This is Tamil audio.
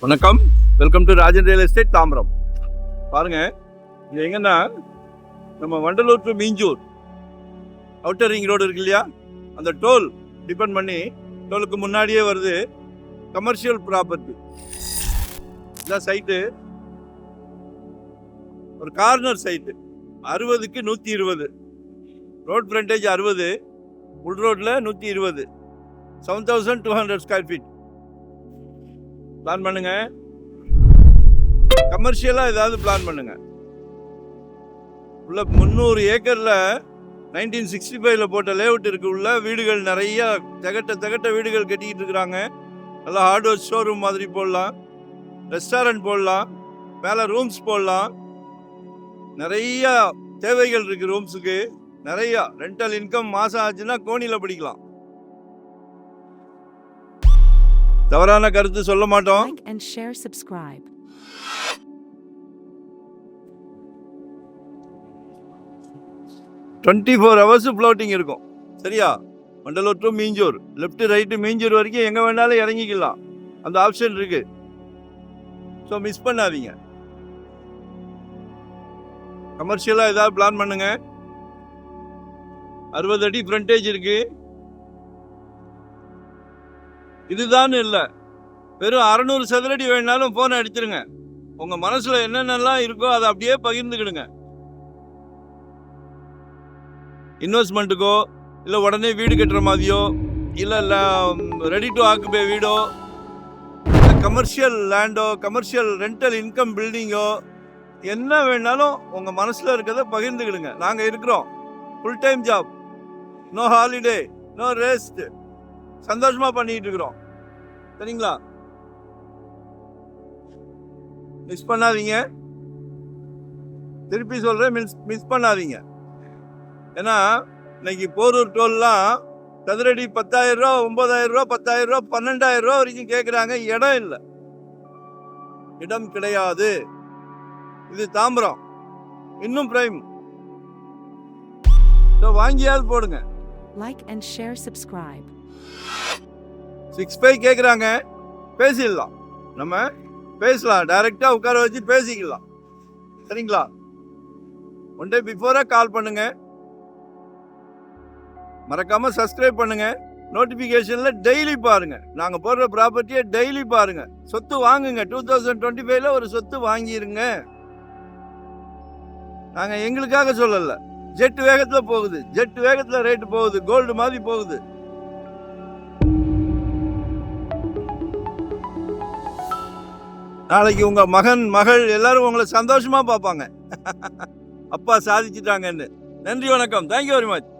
வணக்கம், welcome to Rajan real estate Tambaram. பாருங்க, இது எங்கன்னா நம்ம Vandalur to Minjur outer ring road இருக்கு இல்லையா, அந்த டோல் டிபெண்ட் பண்ணி டோலுக்கு முன்னாடியே வருது கமர்ஷியல் ப்ராப்பர்ட்டி. இதான் சைட்டு, ஒரு கார்னர் சைட்டு. 60க்கு 120, ரோட் ஃப்ரண்டேஜ் 60, உள் ரோட்டில் 120, 7200 ஸ்கொயர் ஃபீட். பிளான் பண்ணுங்க, கமர்ஷியலாக ஏதாவது பிளான் பண்ணுங்க. உள்ள 300 ஏக்கரில் 1965 போட்ட லேஅவுட் இருக்கு. உள்ள வீடுகள் நிறைய தகட்ட வீடுகள் கட்டிக்கிட்டு இருக்கிறாங்க. நல்லா ஹார்ட்வேர் ஷோரூம் மாதிரி போடலாம், ரெஸ்டாரண்ட் போடலாம், மேலே ரூம்ஸ் போடலாம். நிறைய தேவைகள் இருக்கு ரூம்ஸுக்கு. நிறைய ரெண்டல் இன்கம் மாதம் ஆச்சுன்னா கோணியில் படிக்கலாம். தவறான கருத்து சொல்ல மாட்டோம். Like and share, subscribe. hours floating இருக்கும். சரியா? Vandalur to Minjur, left right Minjur வரைக்கும் எங்கே வேணாலும் இறங்கிக்கலாம். அந்த ஆப்ஷன் இருக்கு. ஸோ மிஸ் பண்ணாதீங்க. கமர்ஷியலாக ஏதாவது பிளான் பண்ணுங்க. 60 அடி ஃப்ரண்டேஜ் இருக்கு. இதுதான் இல்லை, வெறும் 600 சதுரடி வேணாலும் போனை அடிச்சிருங்க. உங்க மனசுல என்னென்னலாம் இருக்கோ அதை அப்படியே பகிர்ந்துக்கிடுங்க. இன்வெஸ்ட்மெண்ட்டுக்கோ இல்லை உடனே வீடு கட்டுற மாதிரியோ இல்லை ரெடி டு ஆக்குபை வீடோ, இல்லை கமர்ஷியல் லேண்டோ, கமர்ஷியல் ரெண்டல் இன்கம் பில்டிங்கோ, என்ன வேணாலும் உங்க மனசுல இருக்கிறத பகிர்ந்துக்கிடுங்க. நாங்க இருக்கிறோம். Full time job, no holiday, no rest, சந்தோஷமா பண்ணிட்டு இருக்கிறோம். சரிங்களா? மிஸ் பண்ணாதீங்க. திருப்பி சொல்றேன், மிஸ் பண்ணாதீங்க. ஏன்னா இன்னைக்கு போரூர் டோல்லாம் சதுரடி 10,000 ரூபா, 9,000 ரூபா, 10,000 ரூபா, 12,000 ரூபா வரைக்கும் கேட்குறாங்க. இடம் இல்லை, இடம் கிடையாது. இது தாம்பரம், இன்னும் பிரைம். வாங்கியாவது போடுங்க. Like and share, subscribe. 6.5 கேட்குறாங்க, பேசிடலாம். நம்ம பேசலாம், டைரக்டா உட்கார வச்சு பேசிக்கலாம். சரிங்களா? ஒன் டே பிஃபோரா கால் பண்ணுங்க. மறக்காம சப்ஸ்கிரைப் பண்ணுங்க. நோட்டிபிகேஷன்ல டெய்லி பாருங்க. நாங்க போடுற ப்ராப்பர்ட்டியை டெய்லி பாருங்க. சொத்து வாங்குங்க. 2025 ஒரு சொத்து வாங்கிருங்க. நாங்க எங்களுக்காக சொல்லல, ஜெட் வேகத்துல போகுது. ஜெட் வேகத்துல ரேட்டு போகுது, கோல்டு மாதிரி போகுது. நாளைக்கு உங்க மகன் மகள் எல்லாரும் உங்களை சந்தோஷமா பார்ப்பாங்க. அப்பா சாதிச்சுட்டாங்கன்னு. நன்றி, வணக்கம். Thank you very much.